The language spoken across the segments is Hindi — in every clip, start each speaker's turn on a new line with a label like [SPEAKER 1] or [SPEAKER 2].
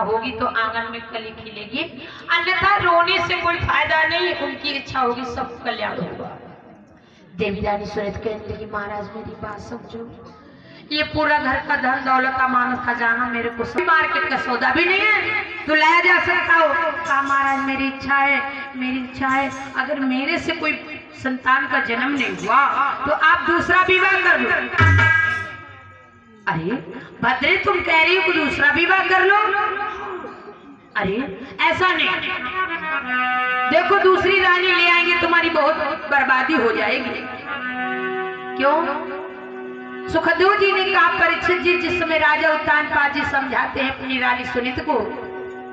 [SPEAKER 1] होगी तो आंगन में कली खिलेगी, अन्यथा रोने से कोई फायदा नहीं। उनकी इच्छा होगी सब कल्याण होगा। देवी रानी सुरत कहने लगी महाराज मेरी बात समझो, ये पूरा घर का धन दौलत का मान खजाना मेरे को मार्केट का सौदा भी नहीं है तो लाया जा सकता हो। कहा महाराज मेरी इच्छा है अगर मेरे से कोई संतान का जन्म नहीं हुआ तो आप दूसरा विवाह कर लो। अरे भद्रे तुम कह रही हो कि दूसरा विवाह कर लो? अरे ऐसा नहीं, देखो दूसरी रानी ले आएंगे तुम्हारी बहुत बर्बादी हो जाएगी। क्यों? सुखदेव जी ने कहा परीक्षित जी जिस समय राजा उत्तानपाद जी समझाते हैं अपनी रानी सुनीत को,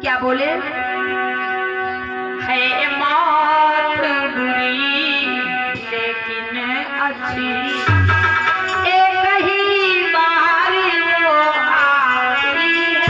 [SPEAKER 1] क्या बोले? है मौत बुरी लेकिन अच्छी, एक ही बार वो आती है।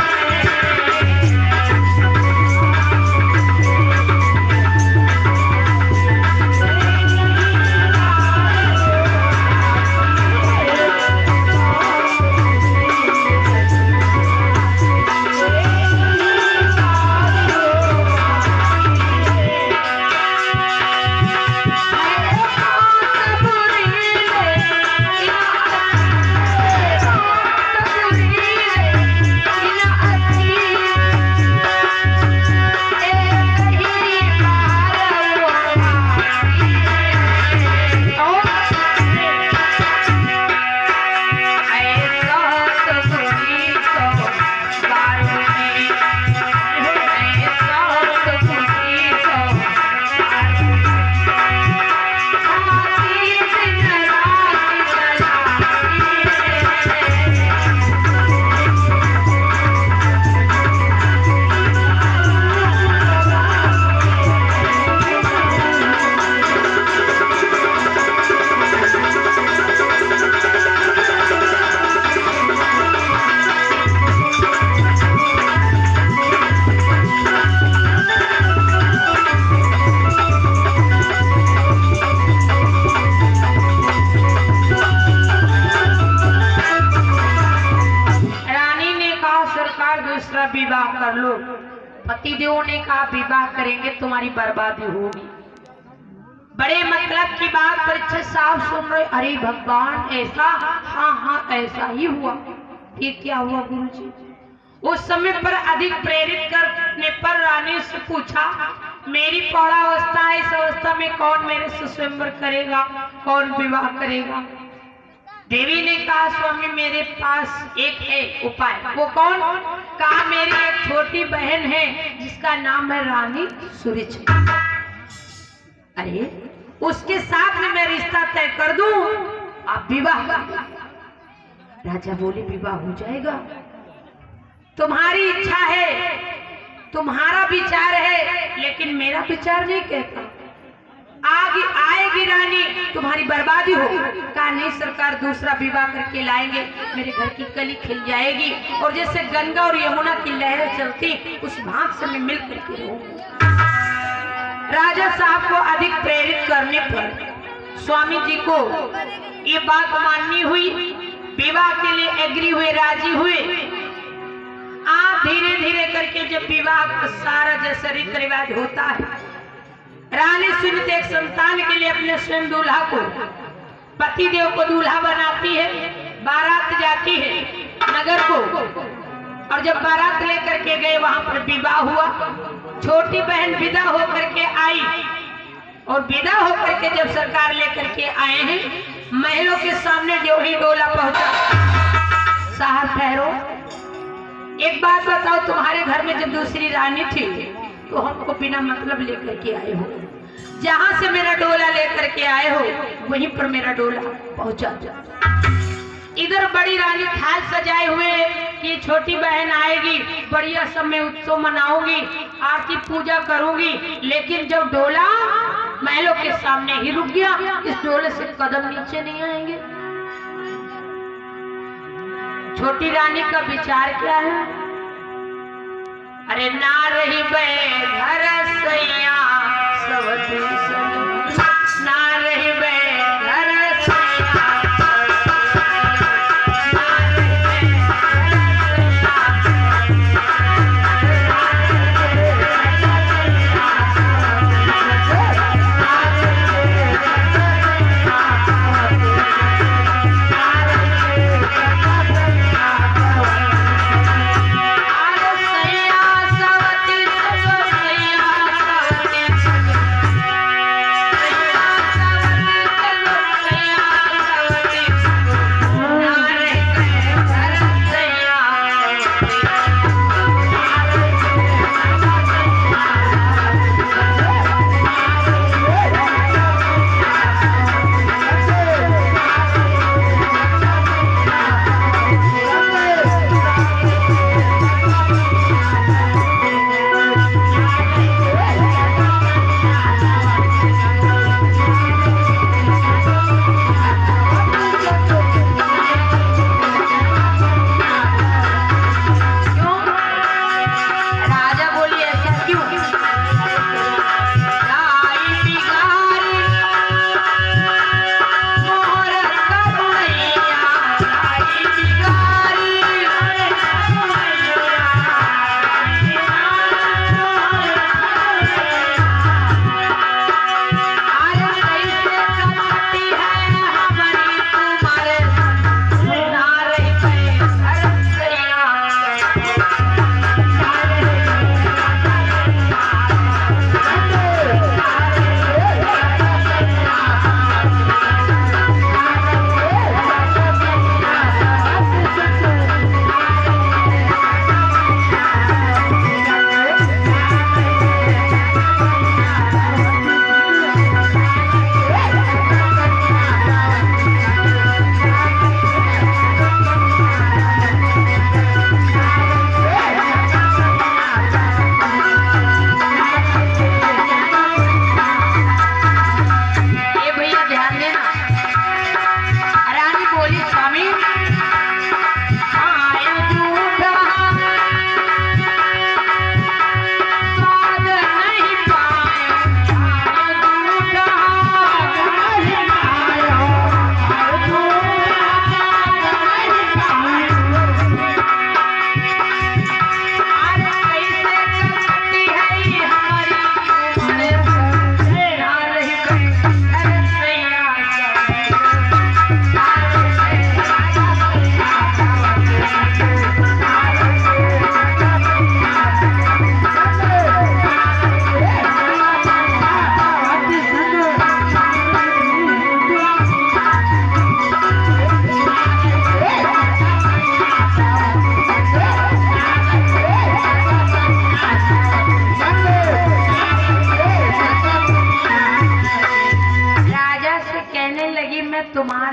[SPEAKER 1] विवाह कर लो। पतिदेव ने कहा विवाह करेंगे तुम्हारी बर्बादी होगी। बड़े मतलब की बात परीक्षित साहब सुन रहे, अरे भगवान ऐसा? हाँ ऐसा ही हुआ। ये क्या हुआ गुरुजी? उस समय पर अधिक प्रेरित करने पर रानी से पूछा मेरी पौरावस्था है, इस अवस्था में कौन मेरे से स्वयंवर करेगा, कौन विवाह करेगा? देवी ने कहा स्वामी मेरे पास एक है उपाय। वो कौन? कहा मेरी एक छोटी बहन है जिसका नाम है रानी सुरुचि। अरे उसके साथ में मैं रिश्ता तय कर दूं, आप विवाह। राजा बोले विवाह हो जाएगा, तुम्हारी इच्छा है, तुम्हारा विचार है, लेकिन मेरा विचार नहीं कहता। आगे आएगी रानी तुम्हारी बर्बादी होगी। कहा नहीं सरकार दूसरा विवाह करके लाएंगे, मेरे घर की कली खिल जाएगी और जैसे गंगा और यमुना की लहरें चलती उस भाग से मैं मिल करके रहूंगी। राजा साहब को अधिक प्रेरित करने पर स्वामी जी को ये बात माननी हुई, विवाह के लिए एग्री हुए, राजी हुए। धीरे धीरे करके जब विवाह का सारा जैसे रीति रिवाज होता है, रानी सुनीत एक संतान के लिए अपने स्वयं दूल्हा को, पतिदेव को दूल्हा बनाती है। बारात जाती है नगर को और जब बारात लेकर के गए वहां पर विवाह हुआ। छोटी बहन विदा होकर के आई और विदा होकर के जब सरकार लेकर के आए हैं, महलों के सामने जो ही डोला पहुंचा। साहब ठहरो, एक बात बताओ, तुम्हारे घर में जब दूसरी रानी थी तो हमको बिना मतलब लेकर के आए हो, जहां से मेरा डोला लेकर के आए हो वहीं पर मेरा डोला पहुंचा। इधर बड़ी रानी थाल सजाए हुए कि छोटी बहन आएगी, बढ़िया समय उत्सव मनाऊंगी, आरती पूजा करूंगी, लेकिन जब डोला महलों के सामने ही रुक गया, इस डोले से कदम नीचे नहीं आएंगे। छोटी रानी का विचार क्या है? अरे ना रही बे घर सैया सब ना रही बे घर सैया, ना रही बे घर सैया।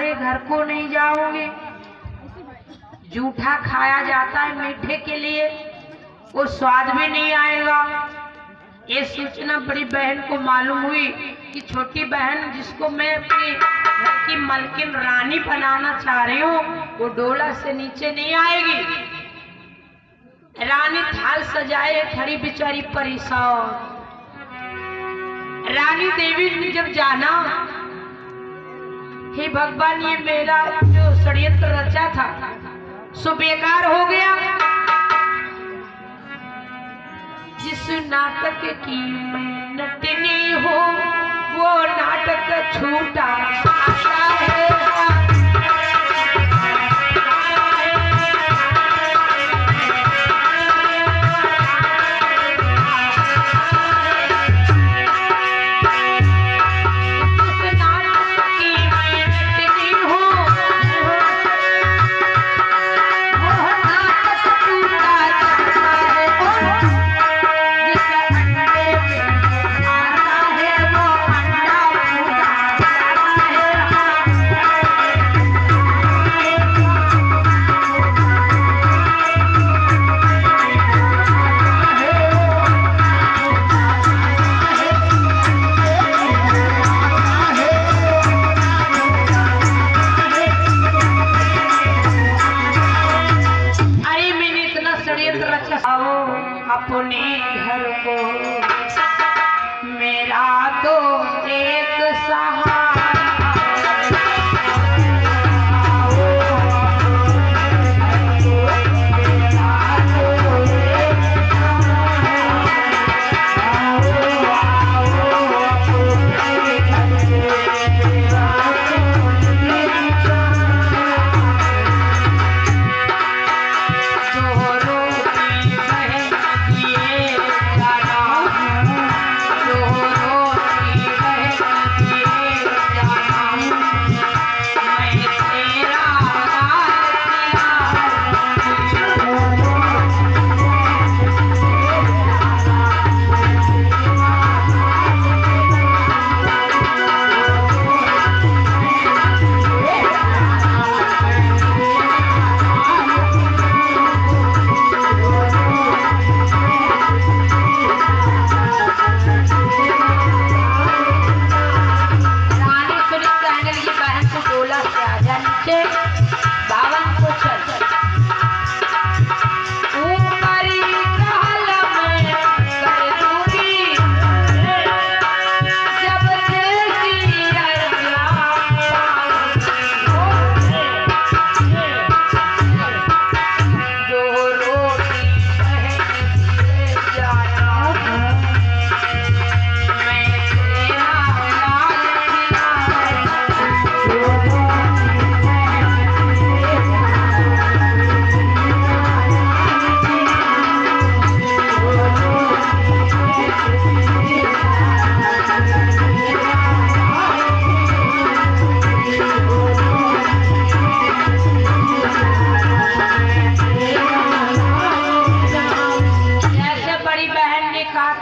[SPEAKER 1] हमारे घर को नहीं जाओगे। जूठा खाया जाता है मीठे के लिए, वो स्वाद भी नहीं आएगा। ये सूचना बड़ी बहन को मालूम हुई कि छोटी बहन जिसको मैं अपनी घर की मलकिन रानी बनाना चाह रही हूँ वो डोला से नीचे नहीं आएगी। रानी थाल सजाए खड़ी बेचारी परेशान। रानी देवी ने जब जाना, हे भगवान ये मेरा जो षड्यंत्र रचा था सो बेकार हो गया। जिस नाटक की नटनी हो वो नाटक छूटा आता है। अपने घर को मेरा तो एक सहारा।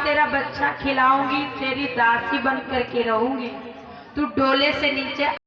[SPEAKER 1] तेरा बच्चा खिलाऊंगी, तेरी दासी बन करके रहूंगी, तू डोले से नीचे